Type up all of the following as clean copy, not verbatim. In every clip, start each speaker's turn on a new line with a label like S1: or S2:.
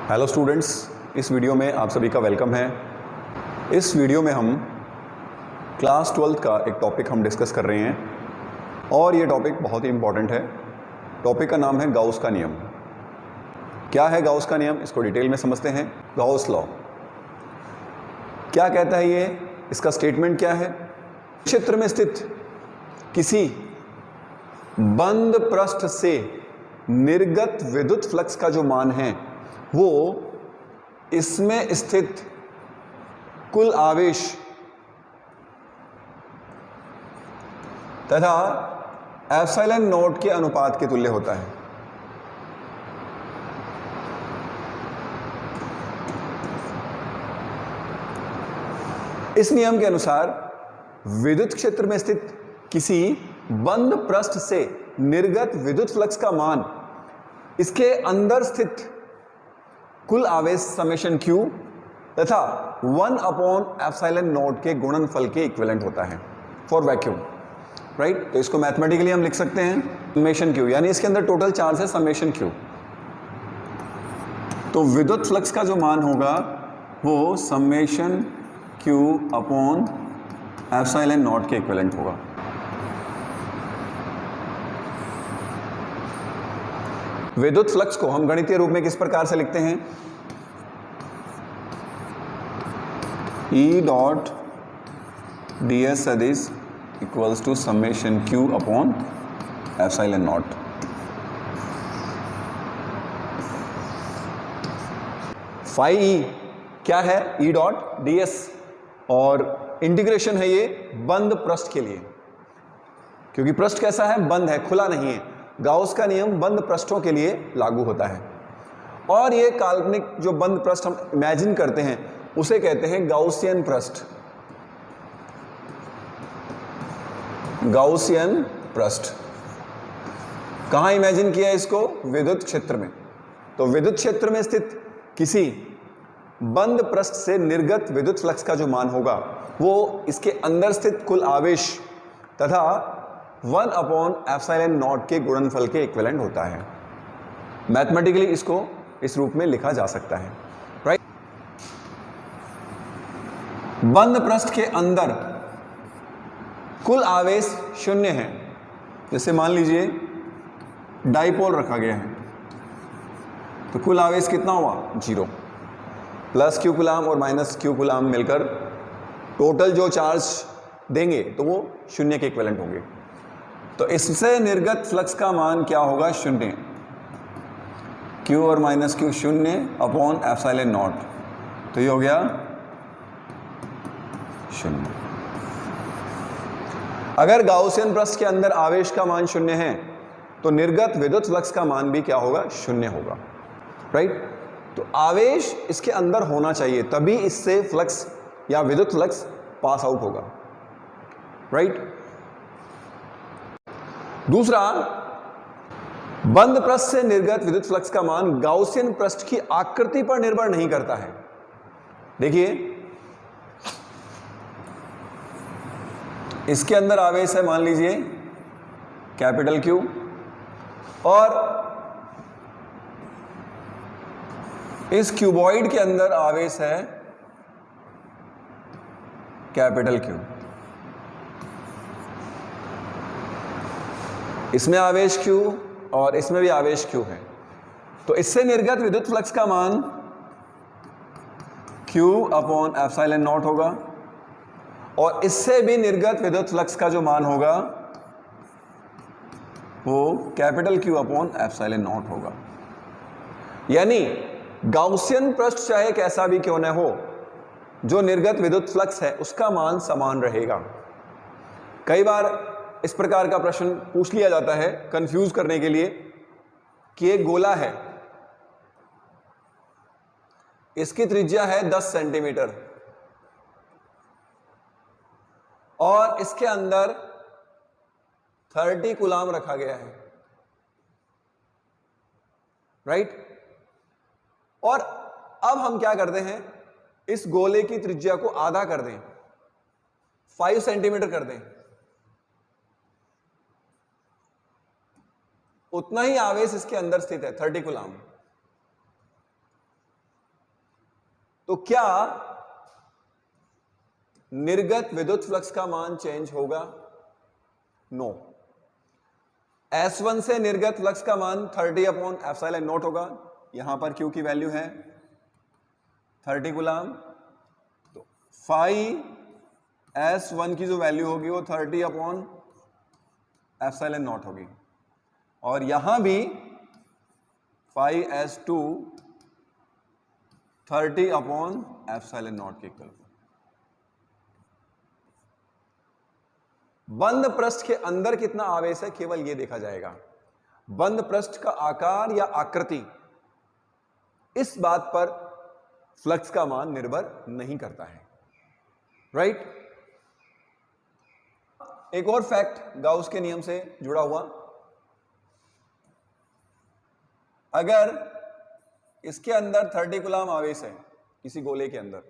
S1: Hello students, इस video में आप सभी का वेलकम है। इस वीडियो में हम क्लास 12th का एक टॉपिक हम डिस्कस कर रहे हैं और ये टॉपिक बहुत ही इम्पॉर्टेंट है। टॉपिक का नाम है गाउस का नियम। क्या है गाउस का नियम, इसको डिटेल में समझते हैं। गाउस लॉ क्या कहता है, ये इसका स्टेटमेंट क्या है। क्षेत्र में स्थित किसी बंद पृष्ठ से निर्गत विद्युत फ्लक्स का जो मान है वो इसमें स्थित कुल आवेश तथा एप्सिलॉन नॉट के अनुपात के तुल्य होता है। इस नियम के अनुसार विद्युत क्षेत्र में स्थित किसी बंद पृष्ठ से निर्गत विद्युत फ्लक्स का मान इसके अंदर स्थित कुल आवेश समेशन Q तथा 1 अपॉन एप्सिलॉन नॉट के गुणनफल के इक्विवेलेंट होता है फॉर वैक्यूम, राइट। तो इसको मैथमेटिकली हम लिख सकते हैं समेशन Q, यानी इसके अंदर टोटल चार्ज है समेशन Q। तो विद्युत फ्लक्स का जो मान होगा वो summation Q upon epsilon not के इक्विवेलेंट होगा। विद्युत फ्लक्स को हम गणितीय रूप में किस प्रकार से लिखते हैं, E डॉट ds सदिश equals to summation Q upon epsilon naught. Phi E क्या है, E डॉट ds, और इंटीग्रेशन है ये बंद पृष्ठ के लिए, क्योंकि पृष्ठ कैसा है, बंद है, खुला नहीं है। गाउस का नियम बंद पृष्ठों के लिए लागू होता है और ये काल्पनिक जो बंद पृष्ठ हम इमेजिन करते हैं उसे कहते हैं गाउसियन पृष्ठ। गाउसियन पृष्ठ कहां इमेजिन किया इसको, विद्युत क्षेत्र में। तो विद्युत क्षेत्र में स्थित किसी बंद पृष्ठ से निर्गत विद्युत फ्लक्स का जो मान होगा वो इसके अंदर स्थित कुल आवेश तथा 1 अपॉन एप्सिलॉन नॉट के गुणनफल के इक्विवेलेंट होता है। मैथमेटिकली इसको इस रूप में लिखा जा सकता है, राइट। बंद पृष्ठ के अंदर कुल आवेश शून्य है। जैसे मान लीजिए डाइपोल रखा गया है तो कुल आवेश कितना हुआ, 0। प्लस Q कूलाम और माइनस Q कूलाम मिलकर टोटल जो चार्ज देंगे तो वो शून्य के इक्विवेलेंट होंगे। तो इससे निर्गत फ्लक्स का मान क्या होगा, 0। Q और minus Q 0 upon epsilon not, तो ये हो गया 0। अगर गाउसियन पृष्ठ के अंदर आवेश का मान 0 है तो निर्गत विद्युत फ्लक्स का मान भी क्या होगा, 0 होगा, राइट। तो आवेश इसके अंदर होना चाहिए तभी इससे फ्लक्स या विद्युत फ्लक्स पास आउट होगा, राइट। दूसरा, बंद पृष्ठ से निर्गत विद्युत फ्लक्स का मान गाउसियन पृष्ठ की आकृति पर निर्भर नहीं करता है। देखिए इसके अंदर आवेश है, मान लीजिए कैपिटल Q, और इस क्यूबॉइड के अंदर आवेश है कैपिटल Q। इसमें आवेश Q और इसमें भी आवेश Q है। तो इससे निर्गत विद्युत फ्लक्स का मान Q अपॉन एप्सिलॉन नॉट होगा और इससे भी निर्गत विद्युत फ्लक्स का जो मान होगा वो capital Q upon epsilon not होगा। यानी गाउसियन पृष्ठ चाहे कैसा भी क्यों न हो, जो निर्गत विद्युत फ्लक्स है उसका मान समान रहेगा। कई बार इस प्रकार का प्रश्न पूछ लिया जाता है कंफ्यूज करने के लिए कि एक गोला है, इसकी त्रिज्या है 10 सेंटीमीटर और इसके अंदर 30 कूलाम रखा गया है, राइट। और अब हम क्या करते हैं, इस गोले की त्रिज्या को आधा कर दें, 5 सेंटीमीटर कर दें, उतना ही आवेश इसके अंदर स्थित है 30 कूलाम। तो क्या निर्गत विद्युत फ्लक्स का मान चेंज होगा? नो। S1 से निर्गत फ्लक्स का मान 30/ε0 होगा। यहां पर Q की वैल्यू है 30 कूलाम, तो फाई S1 की जो वैल्यू होगी वो 30/ε0 होगी, और यहां भी फाई S2 30/ε0 के इक्वल। बंद पृष्ठ के अंदर कितना आवेश है केवल यह देखा जाएगा। बंद पृष्ठ का आकार या आकृति इस बात पर फ्लक्स का मान निर्भर नहीं करता है, राइट। एक और फैक्ट गाउस के नियम से जुड़ा हुआ, अगर इसके अंदर 30 कूलाम आवेश है किसी गोले के अंदर,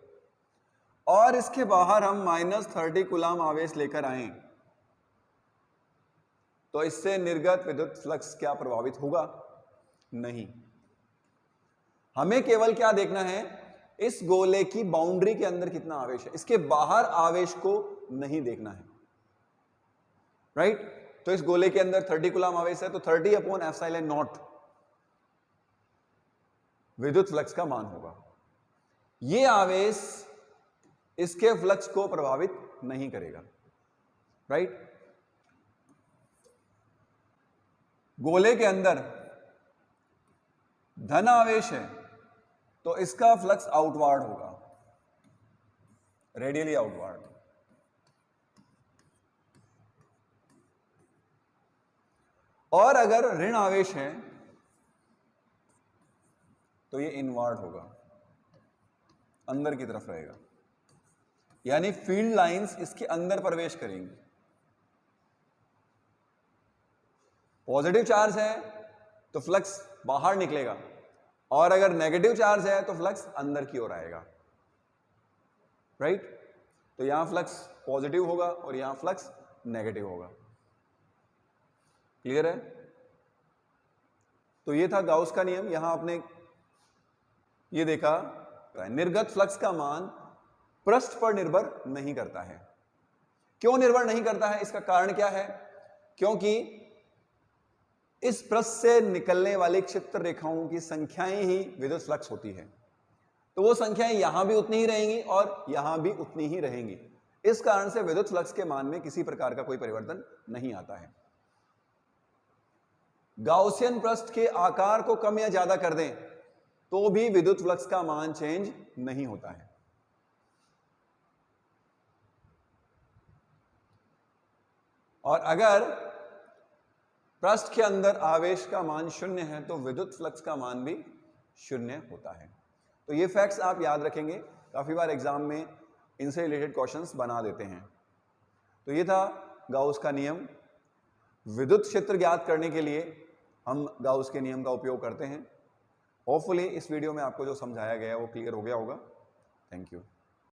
S1: और इसके बाहर हम -30 कूलाम आवेश लेकर आए, तो इससे निर्गत विद्युत फ्लक्स क्या प्रभावित होगा? नहीं। हमें केवल क्या देखना है, इस गोले की बाउंड्री के अंदर कितना आवेश है, इसके बाहर आवेश को नहीं देखना है, राइट। तो इस गोले के अंदर 30 कूलाम आवेश है, तो 30/ε0 विद्युत फ्लक्स का मान होगा। यह आवेश इसके फ्लक्स को प्रभावित नहीं करेगा, राइट। गोले के अंदर धन आवेश है तो इसका फ्लक्स आउटवार्ड होगा, रेडियली आउटवार्ड। और अगर ऋण आवेश है तो ये इनवार्ड होगा, अंदर की तरफ रहेगा, यानी फील्ड लाइंस इसके अंदर प्रवेश करेंगी। पॉजिटिव चार्ज है तो फ्लक्स बाहर निकलेगा, और अगर नेगेटिव चार्ज है तो फ्लक्स अंदर की ओर आएगा, राइट। तो यहां फ्लक्स पॉजिटिव होगा और यहां फ्लक्स नेगेटिव होगा। क्लियर है? तो ये था गाउस का नियम। यहां आपने ये देखा, निर्गत फ्लक्स का मान पृष्ठ पर निर्भर नहीं करता है। क्यों निर्भर नहीं करता है? इसका कारण क्या है? क्योंकि इस पृष्ठ से निकलने वाली क्षेत्र रेखाओं की संख्याएं ही विद्युत फ्लक्स होती है, तो वो संख्याएं यहां भी उतनी ही रहेंगी और यहां भी उतनी ही रहेंगी। इस कारण से विद्युत फ्लक्स के मान में किसी प्रकार का कोई परिवर्तन नहीं आता है। गाउसियन पृष्ठ के आकार को कम या ज्यादा कर दें तो भी विद्युत फ्लक्स का मान चेंज नहीं होता है। और अगर पृष्ठ के अंदर आवेश का मान 0 है तो विद्युत फ्लक्स का मान भी 0 होता है। तो ये फैक्ट्स आप याद रखेंगे, काफी बार एग्जाम में इनसे रिलेटेड क्वेश्चंस बना देते हैं। तो ये था गाउस का नियम। विद्युत क्षेत्र ज्ञात करने के लिए हम गाउस के नियम का उपयोग करते हैं। होपफुली इस वीडियो में आपको जो समझाया गया है वो क्लियर हो गया होगा। Thank you.